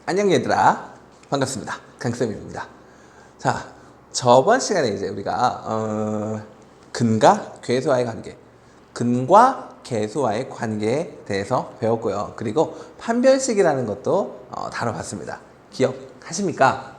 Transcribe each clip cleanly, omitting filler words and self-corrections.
안녕 얘들아, 반갑습니다. 강쌤입니다. 자, 저번 시간에 이제 우리가 근과 괴수와의 관계, 근과 계수와의 관계에 대해서 배웠고요. 그리고 판별식이라는 것도 다뤄봤습니다. 기억하십니까?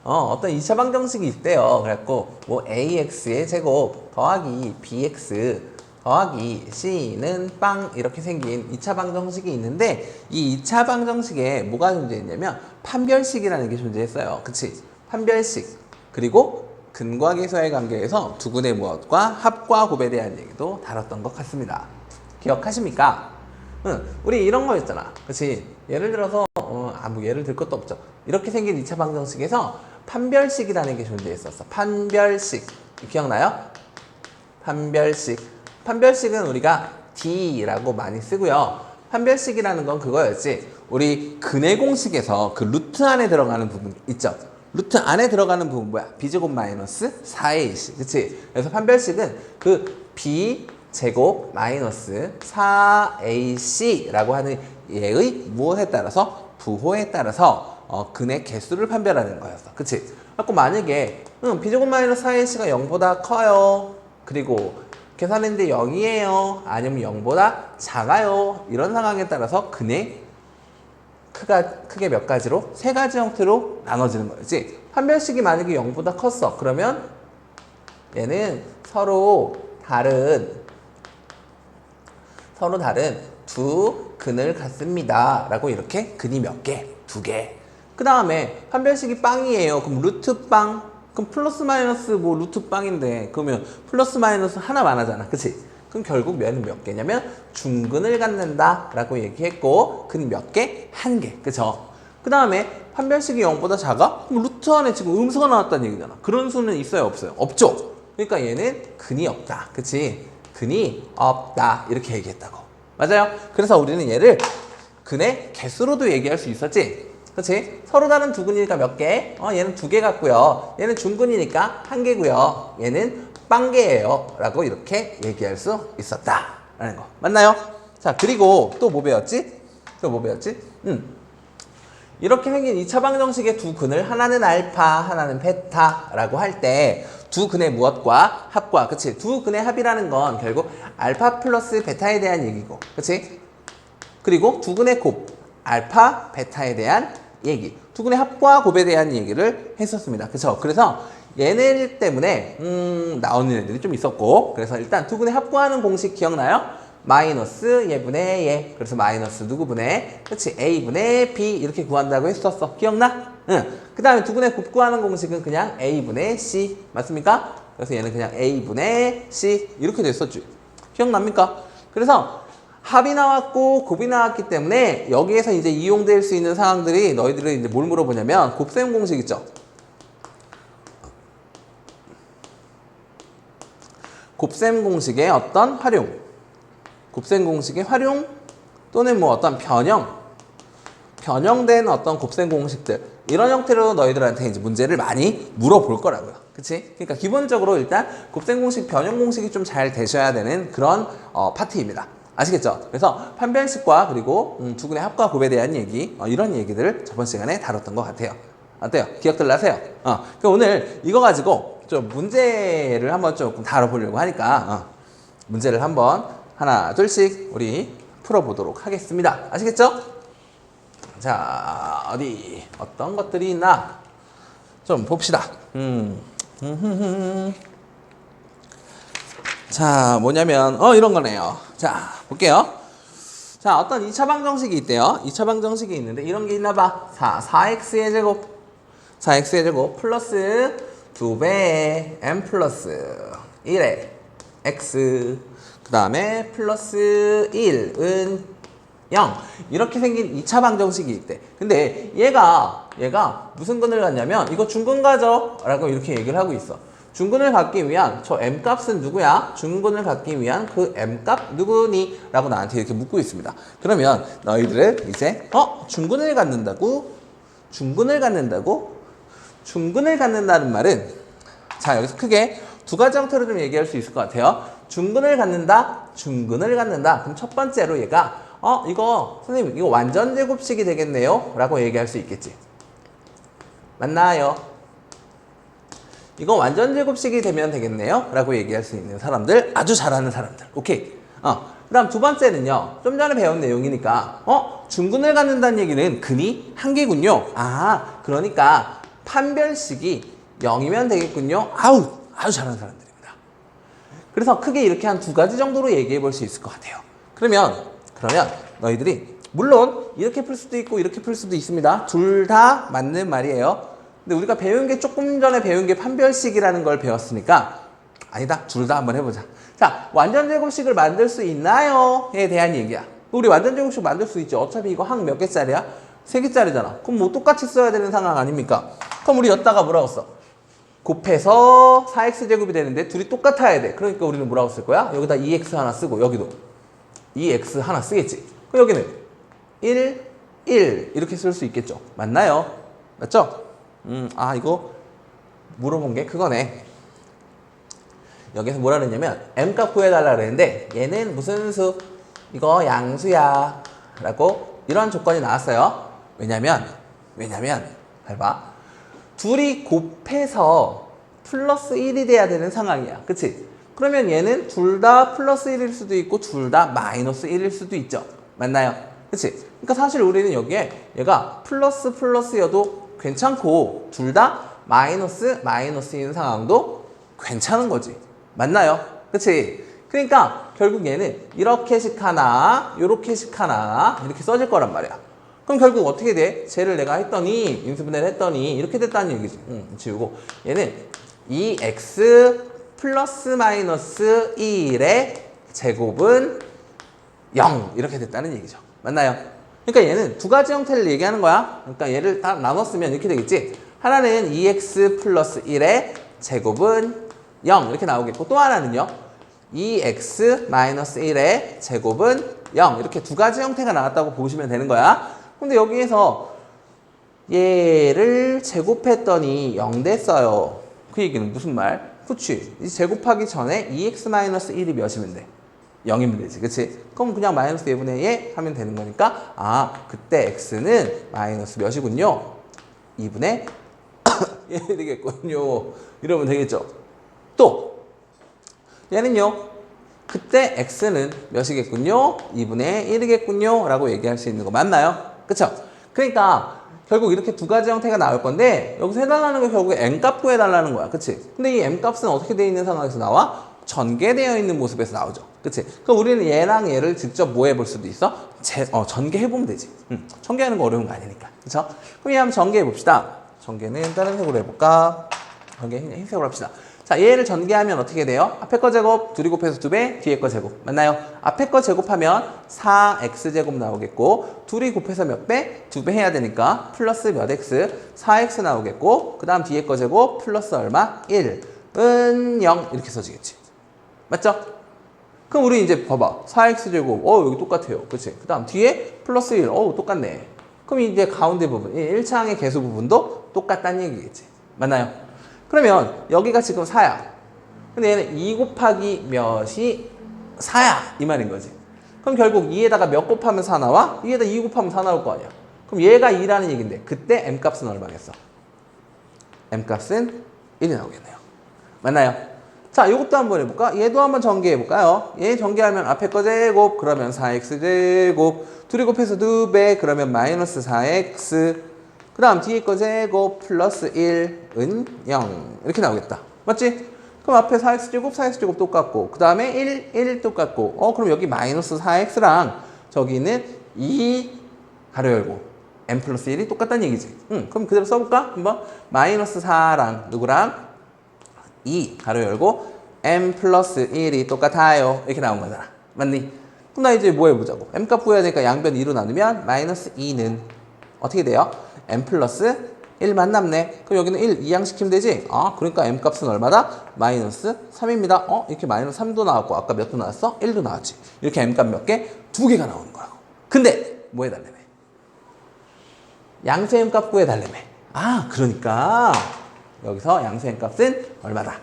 어떤 2차 방정식이 있대요. 그래갖고 뭐 ax의 제곱 더하기 bx 더하기 c는 빵 이렇게 생긴 2차 방정식이 있는데, 이 2차 방정식에 뭐가 존재했냐면 판별식이라는 게 존재했어요. 그치? 판별식. 그리고 근과 계수와의 관계에서 두근의 무엇과 합과 곱에 대한 얘기도 다뤘던 것 같습니다. 기억하십니까? 응, 우리 이런 거 있잖아. 그치? 예를 들어서 아무 예를 들 것도 없죠. 이렇게 생긴 2차 방정식에서 판별식이라는 게 존재했었어. 판별식. 기억나요? 판별식은 우리가 D라고 많이 쓰고요. 판별식이라는 건 그거였지. 우리 근의 공식에서 그 루트 안에 들어가는 부분 있죠. 루트 안에 들어가는 부분 뭐야? B제곱 마이너스 4AC. 그치? 그래서 판별식은 그 B제곱 마이너스 4AC라고 하는 얘의 무엇에 따라서? 부호에 따라서 근의 개수를 판별하는 거였어. 그치? 그래서 만약에 B제곱 마이너스 4AC가 0보다 커요. 그리고 계산했는데 0이에요. 아니면 0보다 작아요. 이런 상황에 따라서 근의 크게 몇 가지로? 세 가지 형태로 나눠지는 거지. 판별식이 만약에 0보다 컸어. 그러면 얘는 서로 다른 두 근을 갖습니다. 라고 이렇게 근이 몇 개? 두 개. 그 다음에 판별식이 빵이에요. 그럼 루트 빵. 그럼 플러스 마이너스 뭐 루트 빵인데, 그러면 플러스 마이너스 하나만 하잖아. 그치? 그럼 결국 얘는 몇 개냐면 중근을 갖는다 라고 얘기했고, 근이 몇 개? 한 개. 그쵸? 그 다음에 판별식이 0보다 작아? 그럼 루트 안에 지금 음수가 나왔다는 얘기잖아. 그런 수는 있어요, 없어요? 없죠? 그러니까 얘는 근이 없다. 그치? 근이 없다. 이렇게 얘기했다고. 맞아요? 그래서 우리는 얘를 근의 개수로도 얘기할 수 있었지? 그렇지? 서로 다른 두 근이니까 몇 개? 얘는 두 개 같고요. 얘는 중근이니까 한 개고요. 얘는 빵개예요. 라고 이렇게 얘기할 수 있었다. 라는 거. 맞나요? 자, 그리고 또 뭐 배웠지? 이렇게 생긴 2차 방정식의 두 근을 하나는 알파, 하나는 베타라고 할 때 두 근의 무엇과 합과, 그치? 두 근의 합이라는 건 결국 알파 플러스 베타에 대한 얘기고, 그치? 그리고 두 근의 곱, 알파, 베타에 대한 얘기, 두 근의 합과 곱에 대한 얘기를 했었습니다. 그쵸? 그래서 얘네 때문에 나오는 애들이 좀 있었고, 그래서 일단 두 근의 합과하는 공식 기억나요? 마이너스 얘분의 얘. 그래서 마이너스 누구분의, 그치? A분의 B 이렇게 구한다고 했었어. 기억나? 응. 그 다음에 두 근의 곱 구하는 공식은 그냥 A분의 C. 맞습니까? 그래서 얘는 그냥 A분의 C 이렇게 됐었지. 기억납니까? 그래서 합이 나왔고 곱이 나왔기 때문에 여기에서 이제 이용될 수 있는 상황들이, 너희들은 이제 뭘 물어보냐면 곱셈 공식 있죠? 곱셈 공식의 어떤 활용, 곱셈 공식의 활용 또는 뭐 어떤 변형된 어떤 곱셈 공식들, 이런 형태로 너희들한테 이제 문제를 많이 물어볼 거라고요. 그치? 그러니까 기본적으로 일단 곱셈 공식, 변형 공식이 좀 잘 되셔야 되는 그런 파트입니다. 아시겠죠? 그래서 판별식과 그리고 두 근의 합과 곱에 대한 얘기, 이런 얘기들을 저번 시간에 다뤘던 것 같아요. 어때요? 기억들 나세요? 그러니까 오늘 이거 가지고 좀 문제를 한번 조금 다뤄보려고 하니까 문제를 한번 하나 둘씩 우리 풀어보도록 하겠습니다. 아시겠죠? 자, 어떤 것들이 있나 좀 봅시다. 자, 뭐냐면 이런 거네요. 자, 볼게요. 자, 어떤 2차 방정식이 있대요. 2차 방정식이 있는데 이런 게 있나 봐. 4x의 제곱 플러스 2배의 m 플러스 1의 x, 그 다음에 플러스 1은 0. 이렇게 생긴 2차 방정식이 있대. 근데 얘가 무슨 근을 갖냐면 이거 중근 가죠? 라고 이렇게 얘기를 하고 있어. 중근을 갖기 위한 저 m값은 누구야? 중근을 갖기 위한 그 m값 누구니? 라고 나한테 이렇게 묻고 있습니다. 그러면 너희들은 이제 중근을 갖는다고? 중근을 갖는다는 말은, 자, 여기서 크게 두 가지 형태로 좀 얘기할 수 있을 것 같아요. 중근을 갖는다. 그럼 첫 번째로 얘가 이거 선생님 이거 완전 제곱식이 되겠네요 라고 얘기할 수 있겠지. 맞나요? 이거 완전 제곱식이 되면 되겠네요 라고 얘기할 수 있는 사람들, 아주 잘하는 사람들. 오케이. 그 다음 두 번째는요, 좀 전에 배운 내용이니까 중근을 갖는다는 얘기는 근이 한 개군요. 그러니까 판별식이 0이면 되겠군요. 아주 잘하는 사람들입니다. 그래서 크게 이렇게 한 두 가지 정도로 얘기해 볼 수 있을 것 같아요. 그러면 너희들이 물론 이렇게 풀 수도 있고 이렇게 풀 수도 있습니다. 둘 다 맞는 말이에요. 근데 우리가 배운 게 조금 전에 배운 게 판별식이라는 걸 배웠으니까 아니다, 둘 다 한번 해보자. 자, 완전 제곱식을 만들 수 있나요?에 대한 얘기야. 우리 완전 제곱식 만들 수 있죠. 어차피 이거 항 몇 개짜리야? 3개짜리잖아. 그럼 뭐 똑같이 써야 되는 상황 아닙니까? 그럼 우리 여기다가 뭐라고 써? 곱해서 4x제곱이 되는데 둘이 똑같아야 돼. 그러니까 우리는 뭐라고 쓸 거야? 여기다 2x 하나 쓰고 여기도 2x 하나 쓰겠지. 그럼 여기는 1, 1 이렇게 쓸 수 있겠죠. 맞나요? 맞죠? 이거 물어본 게 그거네. 여기서 뭐라 그랬냐면 m값 구해달라 그랬는데 얘는 무슨 수? 이거 양수야 라고 이런 조건이 나왔어요. 왜냐면 봐봐, 둘이 곱해서 플러스 1이 돼야 되는 상황이야. 그치? 그러면 얘는 둘 다 플러스 1일 수도 있고 둘 다 마이너스 1일 수도 있죠. 맞나요? 그치? 그러니까 사실 우리는 여기에 얘가 플러스여도 괜찮고 둘 다 마이너스인 상황도 괜찮은 거지. 맞나요? 그치? 그러니까 결국 얘는 이렇게씩 하나, 요렇게씩 하나 이렇게 써질 거란 말이야. 그럼 결국 어떻게 돼? 쟤를 내가 했더니 인수분해를 했더니 이렇게 됐다는 얘기지. 지우고 얘는 2x 플러스 마이너스 1의 제곱은 0 이렇게 됐다는 얘기죠. 맞나요? 그러니까 얘는 두 가지 형태를 얘기하는 거야. 그러니까 얘를 다 나눴으면 이렇게 되겠지. 하나는 2x 플러스 1의 제곱은 0 이렇게 나오겠고, 또 하나는요 2x 마이너스 1의 제곱은 0 이렇게 두 가지 형태가 나왔다고 보시면 되는 거야. 근데 여기에서 얘를 제곱했더니 0 됐어요. 그 얘기는 무슨 말? 그치? 이 제곱하기 전에 2x 마이너스 1이 몇이면 돼? 0이면 되지. 그치? 그럼 그냥 마이너스 4분의 1 하면 되는 거니까 그때 x는 마이너스 몇이군요? 2분의 1이 되겠군요. 이러면 되겠죠. 또 얘는요, 그때 x는 몇이겠군요? 2분의 1이겠군요 라고 얘기할 수 있는 거 맞나요? 그쵸? 그러니까 결국 이렇게 두 가지 형태가 나올 건데 여기서 해달라는 거 결국에 m값 구해달라는 거야. 그치? 근데 이 m값은 어떻게 되어 있는 상황에서 나와? 전개되어 있는 모습에서 나오죠. 그치? 그럼 우리는 얘랑 얘를 직접 뭐 해볼 수도 있어? 전개해보면 되지. 전개하는 거 어려운 거 아니니까. 그쵸? 그럼 얘 한번 전개해봅시다. 전개는 다른 색으로 해볼까? 전개 흰색으로 합시다. 자, 얘를 전개하면 어떻게 돼요? 앞에 거 제곱, 둘이 곱해서 2배, 뒤에 거 제곱. 맞나요? 앞에 거 제곱하면 4x제곱 나오겠고, 둘이 곱해서 몇 배? 2배 해야 되니까 플러스 몇 x? 4x 나오겠고, 그 다음 뒤에 거 제곱 플러스 얼마? 1은 0 이렇게 써지겠지. 맞죠? 그럼 우리 이제 봐봐. 4x제곱, 여기 똑같아요. 그치? 그 다음 뒤에 플러스 1, 똑같네. 그럼 이제 가운데 부분, 1차항의 개수 부분도 똑같다는 얘기겠지. 맞나요? 그러면 여기가 지금 4야. 근데 얘는 2 곱하기 몇이 4야. 이 말인 거지. 그럼 결국 2에다가 몇 곱하면 4 나와? 2에다 2 곱하면 4 나올 거 아니야. 그럼 얘가 2라는 얘기인데 그때 m값은 얼마겠어? m값은 1이 나오겠네요. 맞나요? 자, 이것도 한번 해볼까? 얘도 한번 전개해볼까요? 얘 전개하면 앞에 거 제곱 그러면 4x제곱, 둘이 곱해서 2배 그러면 마이너스 4x, 그 다음 뒤에 거 제곱 플러스 1은 0 이렇게 나오겠다. 맞지? 그럼 앞에 4x제곱 똑같고, 그 다음에 1 똑같고, 그럼 여기 마이너스 4x랑 저기는 2 가로 열고 m 플러스 1이 똑같다는 얘기지. 그럼 그대로 써볼까? 한번 마이너스 4랑 누구랑 2 가로 열고 m 플러스 1이 똑같아요. 이렇게 나온 거잖아. 맞니? 그럼 나 이제 뭐 해보자고. m값 구해야 되니까 양변 2로 나누면 마이너스 2는 어떻게 돼요? m 플러스 1만 남네. 그럼 여기는 1 이항시키면 되지? 그러니까 m값은 얼마다? 마이너스 3입니다. 이렇게 마이너스 3도 나왔고 아까 몇 도 나왔어? 1도 나왔지. 이렇게 m값 몇 개? 2개가 나오는 거라고. 근데 뭐 해달래매? 양수 m값 구해달래매. 그러니까 여기서 양수 m값은 얼마다?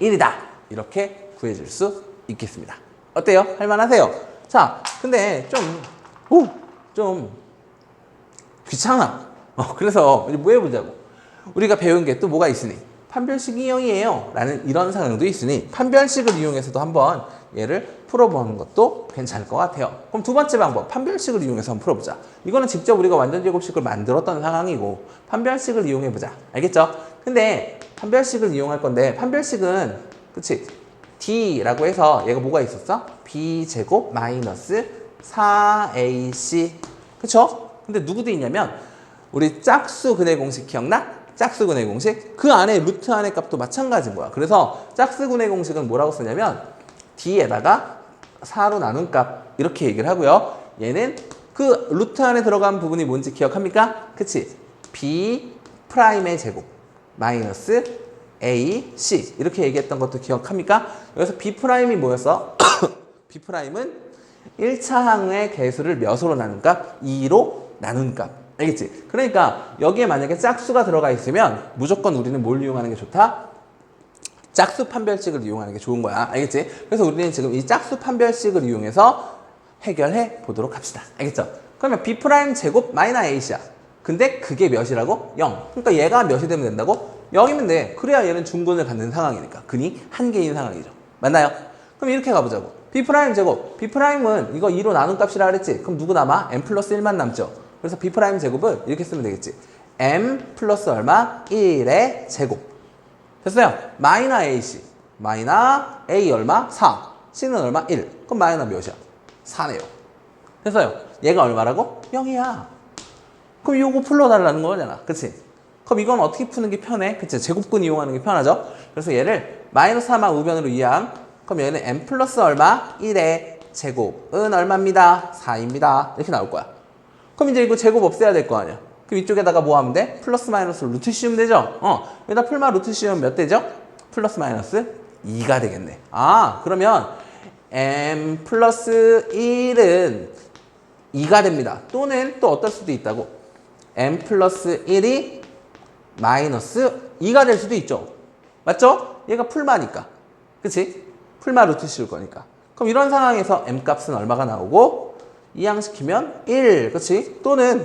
1이다. 이렇게 구해줄 수 있겠습니다. 어때요? 할만하세요? 자, 근데 좀 좀 귀찮아. 그래서 뭐 해보자고. 우리가 배운 게 또 뭐가 있으니? 판별식 이형이에요 라는 이런 상황도 있으니 판별식을 이용해서도 한번 얘를 풀어보는 것도 괜찮을 것 같아요. 그럼 두 번째 방법, 판별식을 이용해서 한번 풀어보자. 이거는 직접 우리가 완전제곱식을 만들었던 상황이고 판별식을 이용해보자. 알겠죠? 근데 판별식을 이용할 건데 판별식은 그치? D라고 해서 얘가 뭐가 있었어? B제곱 마이너스 4AC 그쵸? 근데 누구도 있냐면 우리 짝수근의 공식 기억나? 짝수근의 공식? 그 안에 루트 안의 값도 마찬가지인 거야. 그래서 짝수근의 공식은 뭐라고 쓰냐면 D에다가 4로 나눈 값 이렇게 얘기를 하고요. 얘는 그 루트 안에 들어간 부분이 뭔지 기억합니까? 그치? B 프라임의 제곱 마이너스 A, C 이렇게 얘기했던 것도 기억합니까? 여기서 B 프라임이 뭐였어? B 프라임은 1차 항의 개수를 몇으로 나눈 값? 2로 나눈 값. 알겠지? 그러니까 여기에 만약에 짝수가 들어가 있으면 무조건 우리는 뭘 이용하는 게 좋다? 짝수 판별식을 이용하는 게 좋은 거야. 알겠지? 그래서 우리는 지금 이 짝수 판별식을 이용해서 해결해 보도록 합시다. 알겠죠? 그러면 B 프라임 제곱 마이너스 A씨야. 근데 그게 몇이라고? 0. 그러니까 얘가 몇이 되면 된다고? 0이면 돼. 그래야 얘는 중근을 갖는 상황이니까. 근이 한 개인 상황이죠. 맞나요? 그럼 이렇게 가보자고. B 프라임 제곱. B 프라임은 이거 2로 나눈 값이라 그랬지? 그럼 누구 남아? M 플러스 1만 남죠? 그래서 B 프라임 제곱은 이렇게 쓰면 되겠지. M 플러스 얼마? 1의 제곱. 됐어요? 마이너 AC. 마이너 A 얼마? 4. C는 얼마? 1. 그럼 마이너 몇이야? 4네요. 됐어요? 얘가 얼마라고? 0이야. 그럼 요거 풀러달라는 거잖아. 그치? 그럼 이건 어떻게 푸는 게 편해? 그치? 제곱근 이용하는 게 편하죠? 그래서 얘를 마이너스 3만 우변으로 이항. 그럼 얘는 M 플러스 얼마? 1의 제곱은 얼마입니다? 4입니다. 이렇게 나올 거야. 그럼 이제 이거 제곱 없애야 될 거 아니야. 그럼 이쪽에다가 뭐 하면 돼? 플러스 마이너스 루트 씌우면 되죠? 여기다 풀마 루트 씌우면 몇 되죠? 플러스 마이너스 2가 되겠네. 그러면 M 플러스 1은 2가 됩니다. 또는 또 어떨 수도 있다고. M 플러스 1이 마이너스 2가 될 수도 있죠. 맞죠? 얘가 풀마니까. 그치? 풀마 루트 씌울 거니까. 그럼 이런 상황에서 M 값은 얼마가 나오고 이항시키면 1, 그치? 또는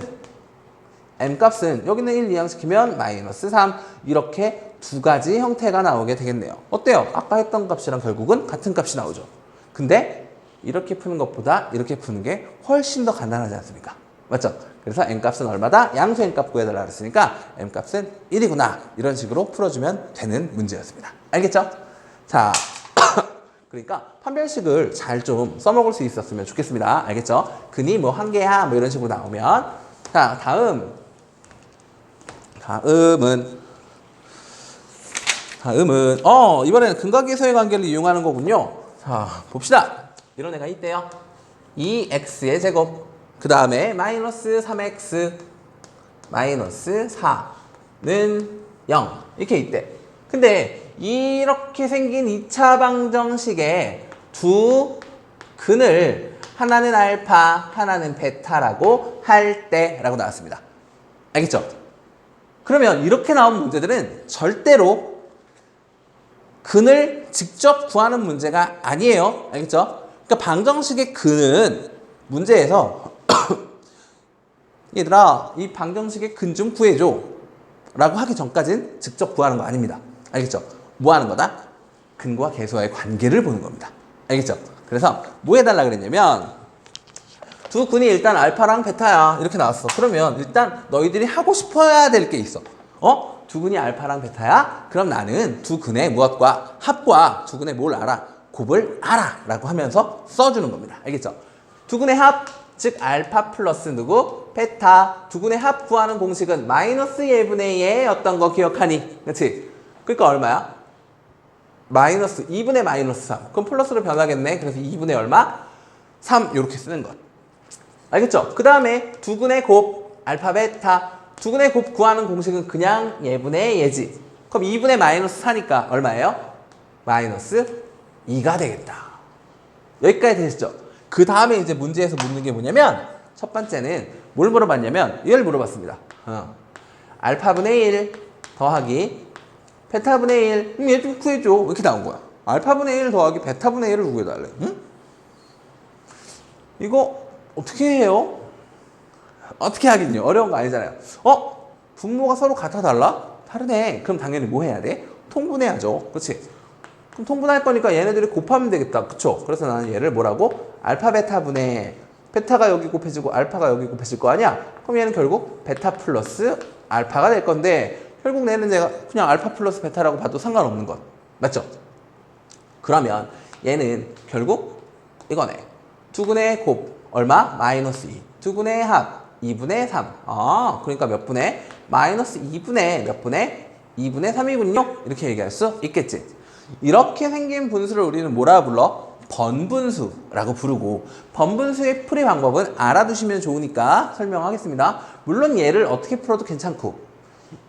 M 값은 여기는 1 이항시키면 마이너스 3 이렇게 두 가지 형태가 나오게 되겠네요. 어때요? 아까 했던 값이랑 결국은 같은 값이 나오죠. 근데 이렇게 푸는 것보다 이렇게 푸는 게 훨씬 더 간단하지 않습니까? 맞죠? 그래서 M 값은 얼마다? 양수 M 값 구해달라 그랬으니까 M 값은 1이구나 이런 식으로 풀어주면 되는 문제였습니다. 알겠죠? 자, 그러니까 판별식을 잘 좀 써먹을 수 있었으면 좋겠습니다. 알겠죠? 근이 뭐 한 개야 뭐 이런 식으로 나오면 자 다음은 이번에는 근과 계수의 관계를 이용하는 거군요. 자 봅시다. 이런 애가 있대요. 2x의 제곱 그 다음에 마이너스 3x 마이너스 4는 0 이렇게 있대. 근데 이렇게 생긴 2차 방정식에 두 근을 하나는 알파, 하나는 베타라고 할 때라고 나왔습니다. 알겠죠? 그러면 이렇게 나온 문제들은 절대로 근을 직접 구하는 문제가 아니에요. 알겠죠? 그러니까 방정식의 근은 문제에서 얘들아 이 방정식의 근 좀 구해줘 라고 하기 전까지는 직접 구하는 거 아닙니다. 알겠죠? 뭐 하는 거다? 근과 계수와의 관계를 보는 겁니다. 알겠죠? 그래서 뭐 해달라 그랬냐면 두 근이 일단 알파랑 베타야 이렇게 나왔어. 그러면 일단 너희들이 하고 싶어야 될 게 있어. 두 근이 알파랑 베타야? 그럼 나는 두 근의 무엇과 합과 두 근의 뭘 알아? 곱을 알아 라고 하면서 써주는 겁니다. 알겠죠? 두 근의 합, 즉 알파 플러스 누구? 베타. 두 근의 합 구하는 공식은 마이너스 예분의 예 어떤 거 기억하니? 그렇지? 그러니까 얼마야? 마이너스 2분의 마이너스 3. 그럼 플러스로 변하겠네. 그래서 2분의 얼마? 3 이렇게 쓰는 것. 알겠죠? 그 다음에 두 근의 곱 알파 베타. 두 근의 곱 구하는 공식은 그냥 예분의 예지. 그럼 2분의 마이너스 4니까 얼마예요? 마이너스 2가 되겠다. 여기까지 되시죠? 그 다음에 이제 문제에서 묻는 게 뭐냐면 첫 번째는 뭘 물어봤냐면 얘를 물어봤습니다. 알파분의 1 더하기 베타분의 1 얘 좀 구해줘 이렇게 나온 거야. 알파분의 1 더하기 베타분의 1을 구해달래. 응? 이거 어떻게 해요? 어떻게 하긴요? 어려운 거 아니잖아요. 분모가 서로 같아 달라? 다르네. 그럼 당연히 뭐 해야 돼? 통분해야죠. 그치? 그럼 통분할 거니까 얘네들이 곱하면 되겠다. 그쵸? 그래서 나는 얘를 뭐라고? 알파 베타 분해. 베타가 여기 곱해지고 알파가 여기 곱해질 거 아니야? 그럼 얘는 결국 베타 플러스 알파가 될 건데 결국 얘는 내가 그냥 알파 플러스 베타라고 봐도 상관없는 것. 맞죠? 그러면 얘는 결국 이거네. 두근의 곱 얼마? 마이너스 2. 두근의 합 2분의 3. 그러니까 몇 분의? 마이너스 2분의 몇 분의? 2분의 3이군요. 이렇게 얘기할 수 있겠지. 이렇게 생긴 분수를 우리는 뭐라 불러? 번분수라고 부르고 번분수의 풀이 방법은 알아두시면 좋으니까 설명하겠습니다. 물론 얘를 어떻게 풀어도 괜찮고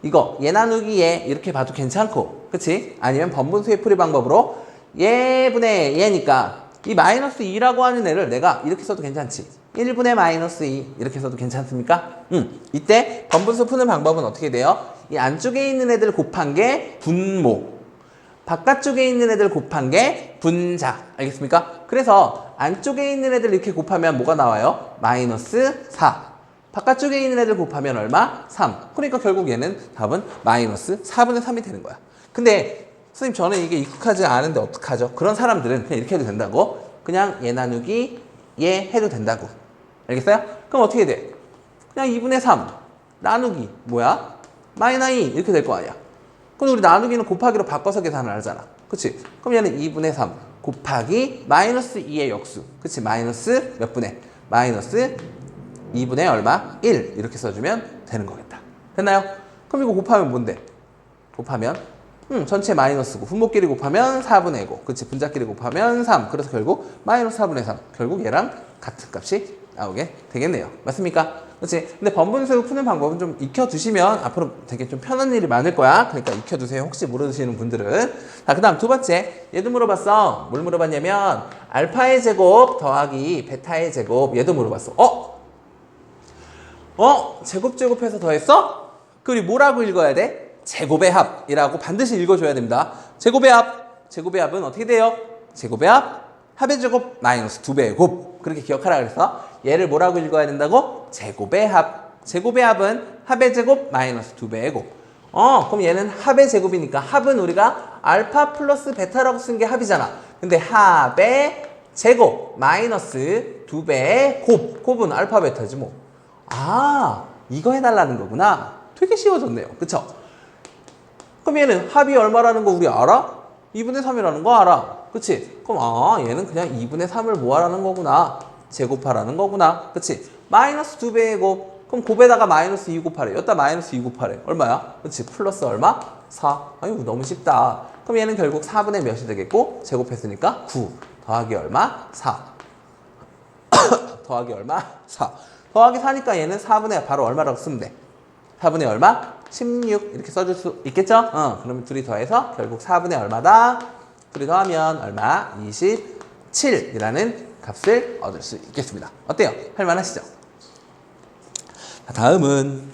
이거 얘 나누기 얘 이렇게 봐도 괜찮고 그치? 아니면 번분수의 풀이 방법으로 얘분의 얘니까 이 마이너스 2라고 하는 애를 내가 이렇게 써도 괜찮지? 1분의 마이너스 2 이렇게 써도 괜찮습니까? 이때 번분수 푸는 방법은 어떻게 돼요? 이 안쪽에 있는 애들 곱한 게 분모 바깥쪽에 있는 애들 곱한 게 분자 알겠습니까? 그래서 안쪽에 있는 애들 이렇게 곱하면 뭐가 나와요? 마이너스 4 바깥쪽에 있는 애들 곱하면 얼마? 3 그러니까 결국 얘는 답은 마이너스 4분의 3이 되는 거야. 근데 선생님 저는 이게 익숙하지 않은데 어떡하죠? 그런 사람들은 그냥 이렇게 해도 된다고 그냥 얘 나누기 얘 해도 된다고 알겠어요? 그럼 어떻게 돼? 그냥 2분의 3 나누기 뭐야? 마이너스 2 이렇게 될 거 아니야. 그럼 우리 나누기는 곱하기로 바꿔서 계산을 하잖아. 그치? 그럼 얘는 2분의 3 곱하기 마이너스 2의 역수. 그치? 마이너스 몇 분의? 마이너스 2분의 얼마? 1 이렇게 써주면 되는 거겠다. 됐나요? 그럼 이거 곱하면 뭔데? 곱하면 전체 마이너스고 분모끼리 곱하면 4분의 5 그치? 분자끼리 곱하면 3 그래서 결국 마이너스 4분의 3 결국 얘랑 같은 값이 나오게 되겠네요. 맞습니까? 그치? 근데 번분수 푸는 방법은 좀 익혀두시면 앞으로 되게 좀 편한 일이 많을 거야. 그러니까 익혀두세요. 혹시 모르시는 분들은. 자, 그 다음 두 번째. 얘도 물어봤어. 뭘 물어봤냐면 알파의 제곱 더하기 베타의 제곱. 얘도 물어봤어. 제곱해서 더했어? 그럼 우리 뭐라고 읽어야 돼? 제곱의 합이라고 반드시 읽어줘야 됩니다. 제곱의 합. 제곱의 합은 어떻게 돼요? 제곱의 합. 합의 제곱 마이너스 2배의 곱. 그렇게 기억하라 그래서 얘를 뭐라고 읽어야 된다고? 제곱의 합. 제곱의 합은 합의 제곱 마이너스 2배의 곱. 그럼 얘는 합의 제곱이니까 합은 우리가 알파 플러스 베타라고 쓴 게 합이잖아. 근데 합의 제곱 마이너스 2배의 곱. 곱은 알파 베타지 뭐. 이거 해달라는 거구나. 되게 쉬워졌네요. 그쵸? 그럼 얘는 합이 얼마라는 거 우리 알아? 2분의 3이라는 거 알아. 그치? 그럼 얘는 그냥 2분의 3을 뭐 하라는 거구나. 제곱하라는 거구나. 그치? 마이너스 2배의 곱. 그럼 곱에다가 마이너스 2 곱하래. 여기다 마이너스 2 곱하래. 얼마야? 그치? 플러스 얼마? 4. 아유 너무 쉽다. 그럼 얘는 결국 4분의 몇이 되겠고 제곱했으니까 9 더하기 얼마? 4 더하기 얼마? 4 더하기 4니까 얘는 4분의 바로 얼마라고 쓰면 돼? 4분의 얼마? 16 이렇게 써줄 수 있겠죠? 그러면 둘이 더해서 결국 4분의 얼마다? 둘이 더하면 얼마? 27이라는 값을 얻을 수 있겠습니다. 어때요? 할만하시죠? 다음은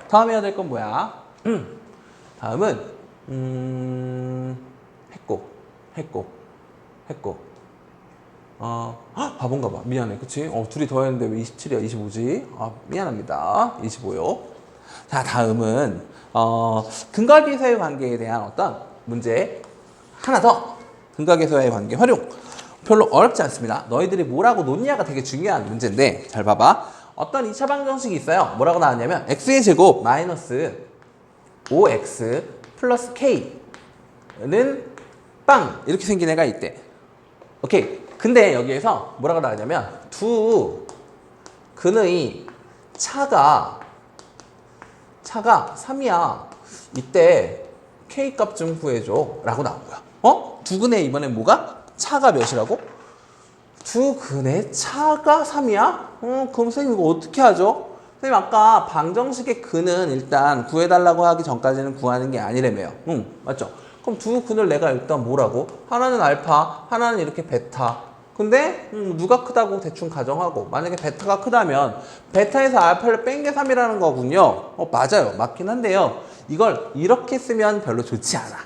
다음 해야 될 건 뭐야? 다음은 했고 바본가 봐. 미안해. 그치? 둘이 더했는데 왜 27이야? 25지? 미안합니다. 25요. 자, 다음은 근각계수의 관계에 대한 어떤 문제 하나 더. 근각계수의 관계 활용. 별로 어렵지 않습니다. 너희들이 뭐라고 놓냐가 되게 중요한 문제인데 잘 봐봐. 어떤 2차 방정식이 있어요. 뭐라고 나왔냐면 x의 제곱 마이너스 5x 플러스 k는 빵 이렇게 생긴 애가 있대. 오케이. 근데 여기에서 뭐라고 나왔냐면 두 근의 차가 3이야. 이때 K값 좀 구해줘 라고 나온 거야. 두 근의 이번엔 뭐가? 차가 몇이라고? 두 근의 차가 3이야? 그럼 선생님 이거 어떻게 하죠? 선생님 아까 방정식의 근은 일단 구해달라고 하기 전까지는 구하는 게 아니라며요. 맞죠? 그럼 두 근을 내가 일단 뭐라고? 하나는 알파, 하나는 이렇게 베타. 근데 누가 크다고 대충 가정하고 만약에 베타가 크다면 베타에서 알파를 뺀 게 3이라는 거군요. 맞아요. 맞긴 한데요. 이걸 이렇게 쓰면 별로 좋지 않아.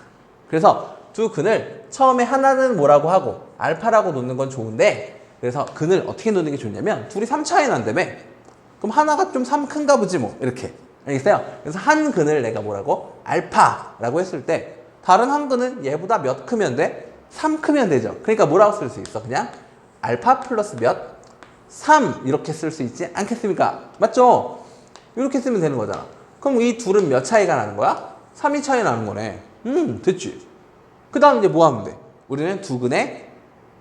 그래서 두 근을 처음에 하나는 뭐라고 하고 알파라고 놓는 건 좋은데 그래서 근을 어떻게 놓는 게 좋냐면 둘이 3 차이 난다며 그럼 하나가 좀 3 큰가 보지 뭐 이렇게 알겠어요? 그래서 한 근을 내가 뭐라고? 알파라고 했을 때 다른 한 근은 얘보다 몇 크면 돼? 3 크면 되죠. 그러니까 뭐라고 쓸 수 있어? 그냥 알파 플러스 몇? 3 이렇게 쓸 수 있지 않겠습니까? 맞죠? 이렇게 쓰면 되는 거잖아. 그럼 이 둘은 몇 차이가 나는 거야? 3이 차이 나는 거네. 됐지. 그 다음 이제 뭐 하면 돼? 우리는 두 근의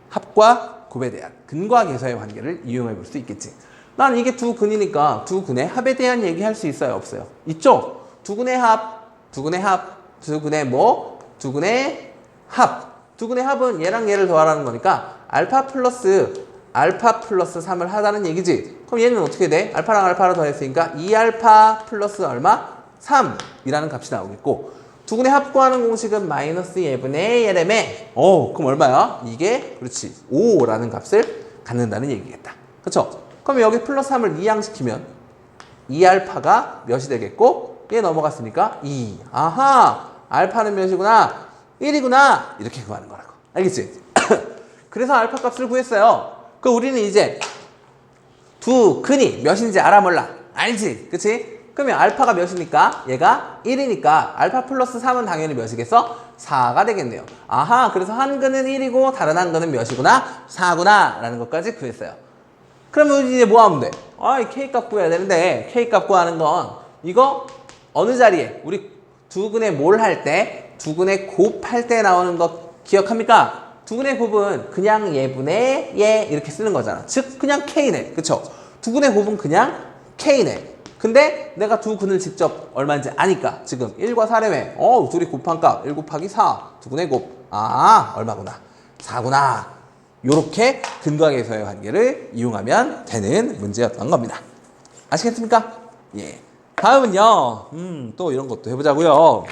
합과 곱에 대한 근과 계수의 관계를 이용해 볼 수 있겠지. 난 이게 두 근이니까 두 근의 합에 대한 얘기 할 수 있어요? 없어요? 있죠? 두 근의 합, 두 근의 합, 두 근의 뭐? 두 근의 합. 두 근의 합은 얘랑 얘를 더하라는 거니까 알파 플러스 3을 하라는 얘기지. 그럼 얘는 어떻게 돼? 알파랑 알파를 더했으니까 2알파 플러스 얼마? 3이라는 값이 나오겠고 두 근의 합구하는 공식은 마이너스 예분의 얘래매. 그럼 얼마야? 이게 그렇지 5라는 값을 갖는다는 얘기겠다. 그렇죠? 그럼 여기 플러스 3을 이항시키면 2알파가 몇이 되겠고 얘 넘어갔으니까 2. 아하 알파는 몇이구나? 1이구나 이렇게 구하는 거라고. 알겠지? 그래서 알파 값을 구했어요. 그 우리는 이제 두 근이 몇인지 알아 몰라? 알지? 그치? 그러면 알파가 몇이니까 얘가 1이니까 알파 플러스 3은 당연히 몇이겠어? 4가 되겠네요. 아하 그래서 한 근은 1이고 다른 한 근은 몇이구나? 4구나 라는 것까지 구했어요. 그러면 이제 뭐 하면 돼? 이 K값 구해야 되는데 K값 구하는 건 이거 어느 자리에 우리 두 근의 뭘 할 때? 두 근의 곱할 때 나오는 거 기억합니까? 두 근의 곱은 그냥 얘분의 얘 이렇게 쓰는 거잖아. 즉 그냥 K네. 그쵸? 두 근의 곱은 그냥 K네. 근데 내가 두 근을 직접 얼마인지 아니까 지금 1과 4래매 둘이 곱한 값 1 곱하기 4 두 근의 곱 얼마구나 4구나 요렇게 근과 계수의 관계를 이용하면 되는 문제였던 겁니다. 아시겠습니까? 예. 다음은요 또 이런 것도 해보자고요.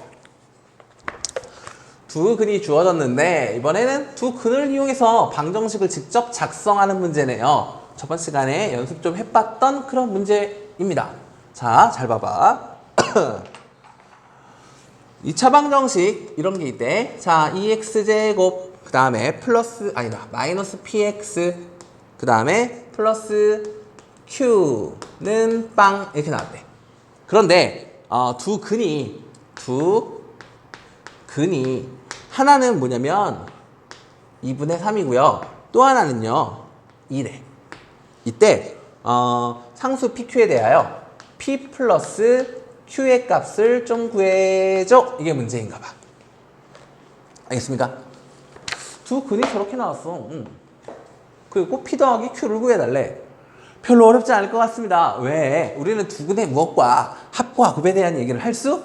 두 근이 주어졌는데 이번에는 두 근을 이용해서 방정식을 직접 작성하는 문제네요. 저번 시간에 연습 좀 해봤던 그런 문제입니다. 자, 잘 봐봐. 2차 방정식 이런 게 있대. 자, 2x제곱 그 다음에 마이너스 px 그 다음에 플러스 q는 빵 이렇게 나왔대. 그런데 두 근이 하나는 뭐냐면 2분의 3이고요. 또 하나는요 2래. 이때 상수 PQ에 대하여 P 플러스 Q의 값을 좀 구해줘. 이게 문제인가 봐. 알겠습니까? 두 근이 저렇게 나왔어. 그리고 P 더하기 Q를 구해달래. 별로 어렵지 않을 것 같습니다. 왜? 우리는 두 근의 무엇과 합과 곱에 대한 얘기를 할 수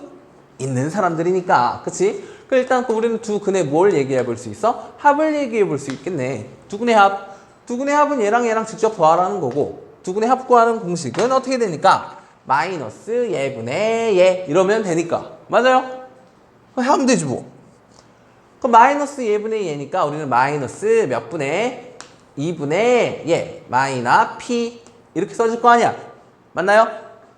있는 사람들이니까. 그치? 일단 우리는 두 근의 뭘 얘기해 볼 수 있어? 합을 얘기해 볼 수 있겠네. 두 근의 합. 두 근의 합은 얘랑 직접 더하라는 거고 두 근의 합 구하는 공식은 어떻게 되니까? 마이너스 예분의 얘 이러면 되니까. 맞아요? 하면 되지 뭐. 그럼 마이너스 예분의 얘니까 우리는 마이너스 몇 분의 2분의 얘 마이너 P 이렇게 써줄 거 아니야. 맞나요?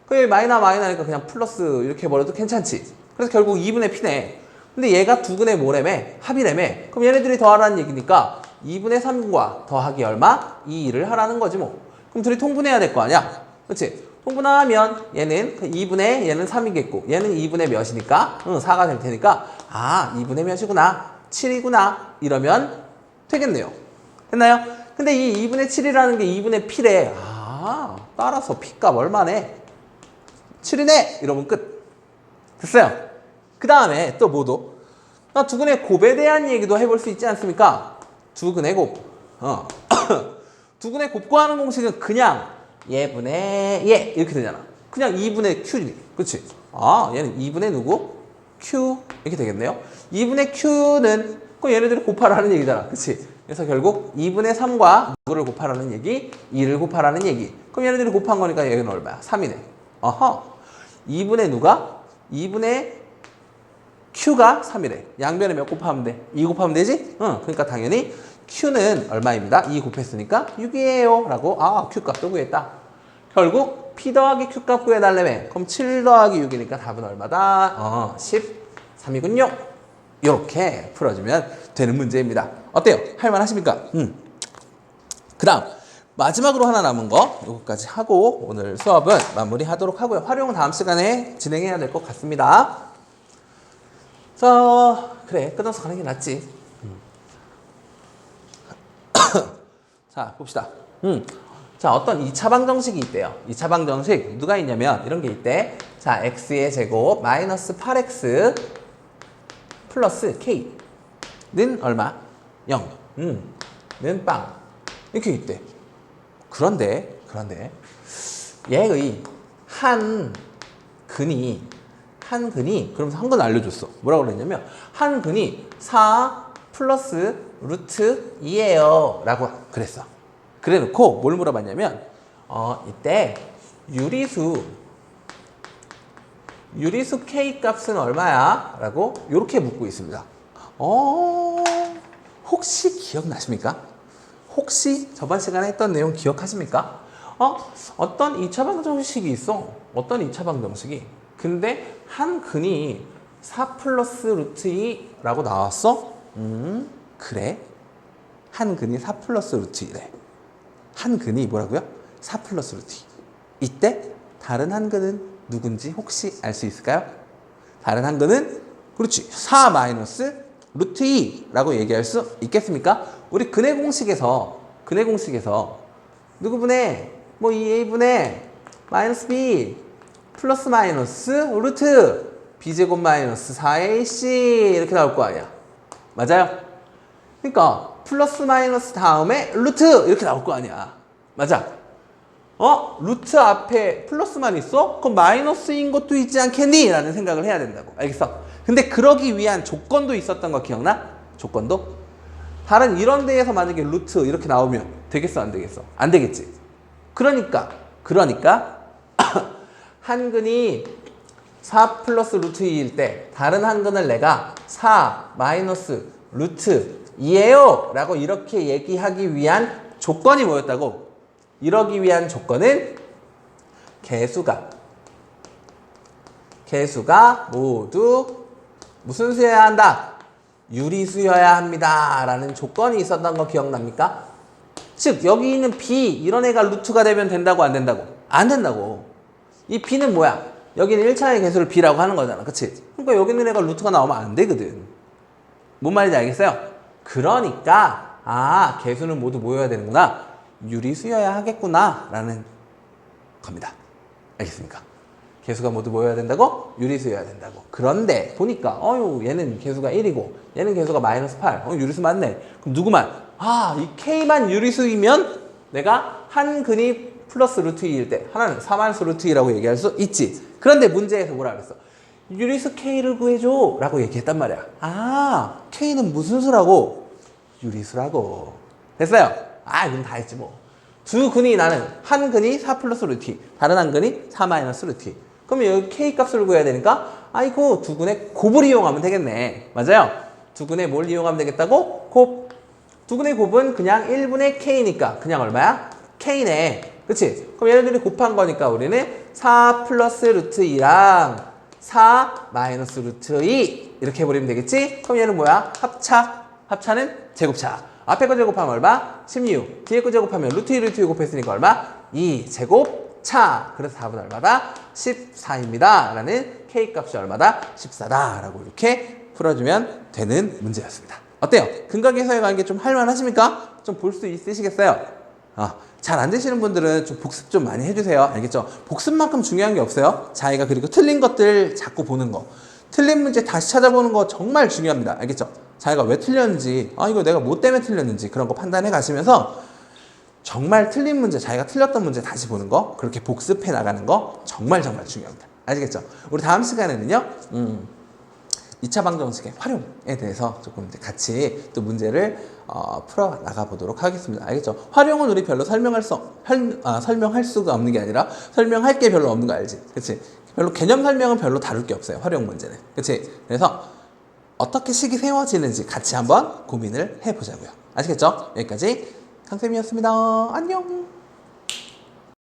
그럼 마이너니까 그냥 플러스 이렇게 해버려도 괜찮지. 그래서 결국 2분의 P네. 근데 얘가 두 근의 뭐래매? 합이래매. 그럼 얘네들이 더하라는 얘기니까 2분의 3과 더하기 얼마? 2를 하라는 거지 뭐. 그럼 둘이 통분해야 될 거 아니야? 그치? 통분하면 얘는 2분의 얘는 3이겠고 얘는 2분의 몇이니까 4가 될 테니까 2분의 몇이구나 7이구나 이러면 되겠네요. 됐나요? 근데 이 2분의 7이라는 게 2분의 P래. 따라서 P값 얼마네? 7이네 이러면 끝. 됐어요. 그 다음에 또 뭐도? 두 근의 곱에 대한 얘기도 해볼 수 있지 않습니까? 두 근의 곱. 두 근의 곱 구하는 공식은 그냥 얘분의 얘 이렇게 되잖아. 그냥 2분의 Q니. 그치? 얘는 2분의 누구? Q 이렇게 되겠네요. 2분의 Q는 그 얘네들이 곱하라는 얘기잖아. 그치? 그래서 결국 2분의 3과 누구를 곱하라는 얘기? 2를 곱하라는 얘기. 그럼 얘네들이 곱한 거니까 얘는 얼마야? 3이네. 2분의 누가? 2분의 Q가 3이래. 양변에 몇 곱하면 돼? 2 곱하면 되지? 그러니까 당연히 Q는 얼마입니다. 2 곱했으니까 6이에요. 라고 Q값도 구했다. 결국 P 더하기 Q값 구해달라며. 그럼 7 더하기 6이니까 답은 얼마다? 13이군요. 이렇게 풀어주면 되는 문제입니다. 어때요? 할만하십니까? 그 다음 마지막으로 하나 남은 거 이거까지 하고 오늘 수업은 마무리하도록 하고요. 활용은 다음 시간에 진행해야 될 것 같습니다. 그래 끊어서 가는 게 낫지. 자 봅시다. 자 어떤 2차 방정식이 있대요. 2차 방정식 누가 있냐면 이런 게 있대. 자 x의 제곱 마이너스 8x 플러스 k는 얼마? 0. 는 빵. 이렇게 있대. 그런데 얘의 한 근이 그러면서 한 근 알려줬어. 뭐라고 그랬냐면 한 근이 4 플러스 루트 2예요 라고 그랬어. 그래 놓고 뭘 물어봤냐면 이때 유리수 K 값은 얼마야? 라고 이렇게 묻고 있습니다. 혹시 기억나십니까? 혹시 저번 시간에 했던 내용 기억하십니까? 어떤 2차 방정식이 있어. 어떤 2차 방정식이. 근데 한 근이 4 플러스 루트 2라고 나왔어? 그래. 한 근이 4 플러스 루트 2래. 한 근이 뭐라고요? 4 플러스 루트 2. 이때 다른 한 근은 누군지 혹시 알 수 있을까요? 다른 한 근은 그렇지. 4 마이너스 루트 2라고 얘기할 수 있겠습니까? 우리 근의 공식에서 누구분의 뭐 2a분의 마이너스 b 플러스 마이너스 루트 b제곱 마이너스 4ac 이렇게 나올 거 아니야. 맞아요? 그러니까 플러스 마이너스 다음에 루트 이렇게 나올 거 아니야. 맞아? 루트 앞에 플러스만 있어? 그럼 마이너스인 것도 있지 않겠니? 라는 생각을 해야 된다고. 알겠어? 근데 그러기 위한 조건도 있었던 거 기억나? 조건도? 다른 이런 데에서 만약에 루트 이렇게 나오면 되겠어? 안 되겠어? 안 되겠지? 그러니까 한 근이 4 플러스 루트 2일 때 다른 한 근을 내가 4 마이너스 루트 2예요 라고 이렇게 얘기하기 위한 조건이 뭐였다고? 이러기 위한 조건은 개수가 모두 무슨 수여야 한다? 유리수여야 합니다 라는 조건이 있었던 거 기억납니까? 즉 여기 있는 b 이런 애가 루트가 되면 된다고 안 된다고? 안 된다고. 이 b는 뭐야? 여기는 1차의 개수를 b라고 하는 거잖아. 그치? 그러니까 여기 있는 애가 루트가 나오면 안 되거든. 뭔 말인지 알겠어요? 그러니까 개수는 모두 모여야 되는구나. 유리수여야 하겠구나 라는 겁니다. 알겠습니까? 개수가 모두 모여야 된다고? 유리수여야 된다고. 그런데 보니까 얘는 개수가 1이고 얘는 개수가 마이너스 8. 유리수 맞네. 그럼 누구만? 이 K만 유리수이면 내가 한 근이 플러스 루트 2일 때 하나는 4 마이너스 루트 2라고 얘기할 수 있지. 그런데 문제에서 뭐라 그랬어? 유리수 K를 구해줘 라고 얘기했단 말이야. K는 무슨 수라고? 유리수라고. 됐어요? 그럼 다 했지 뭐. 두 근이 나는 한 근이 4 플러스 루트 2, 다른 한 근이 4 마이너스 루트 2. 그러면 여기 K 값을 구해야 되니까 두 근의 곱을 이용하면 되겠네. 맞아요? 두 근의 뭘 이용하면 되겠다고? 곱. 두 근의 곱은 그냥 1분의 K니까 그냥 얼마야? K네. 그치? 그럼 얘네들이 곱한 거니까 우리는 4 플러스 루트 2랑 4 마이너스 루트 2 이렇게 해버리면 되겠지? 그럼 얘는 뭐야? 합차는 제곱차. 앞에 거 제곱하면 얼마? 16. 뒤에 거 제곱하면 루트 2 루트 2 곱했으니까 얼마? 2 제곱차. 그래서 답은 얼마다? 14입니다. 라는 K 값이 얼마다? 14다. 라고 이렇게 풀어주면 되는 문제였습니다. 어때요? 근각에서의 관계 좀 할만하십니까? 좀 볼 수 있으시겠어요? 잘 안 되시는 분들은 좀 복습 좀 많이 해주세요. 알겠죠? 복습만큼 중요한 게 없어요. 자기가 그리고 틀린 것들 자꾸 보는 거. 틀린 문제 다시 찾아보는 거 정말 중요합니다. 알겠죠? 자기가 왜 틀렸는지, 이거 내가 뭐 때문에 틀렸는지 그런 거 판단해 가시면서 정말 틀린 문제, 자기가 틀렸던 문제 다시 보는 거, 그렇게 복습해 나가는 거 정말 중요합니다. 아시겠죠? 우리 다음 시간에는요, 2차 방정식의 활용에 대해서 조금 이제 같이 또 문제를 풀어 나가 보도록 하겠습니다. 알겠죠? 활용은 우리 별로 설명할 수가 없는 게 아니라 설명할 게 별로 없는 거 알지? 그치? 별로 개념 설명은 별로 다룰 게 없어요. 활용 문제는. 그치? 그래서 어떻게 식이 세워지는지 같이 한번 고민을 해보자고요. 아시겠죠? 여기까지 강쌤이었습니다. 안녕!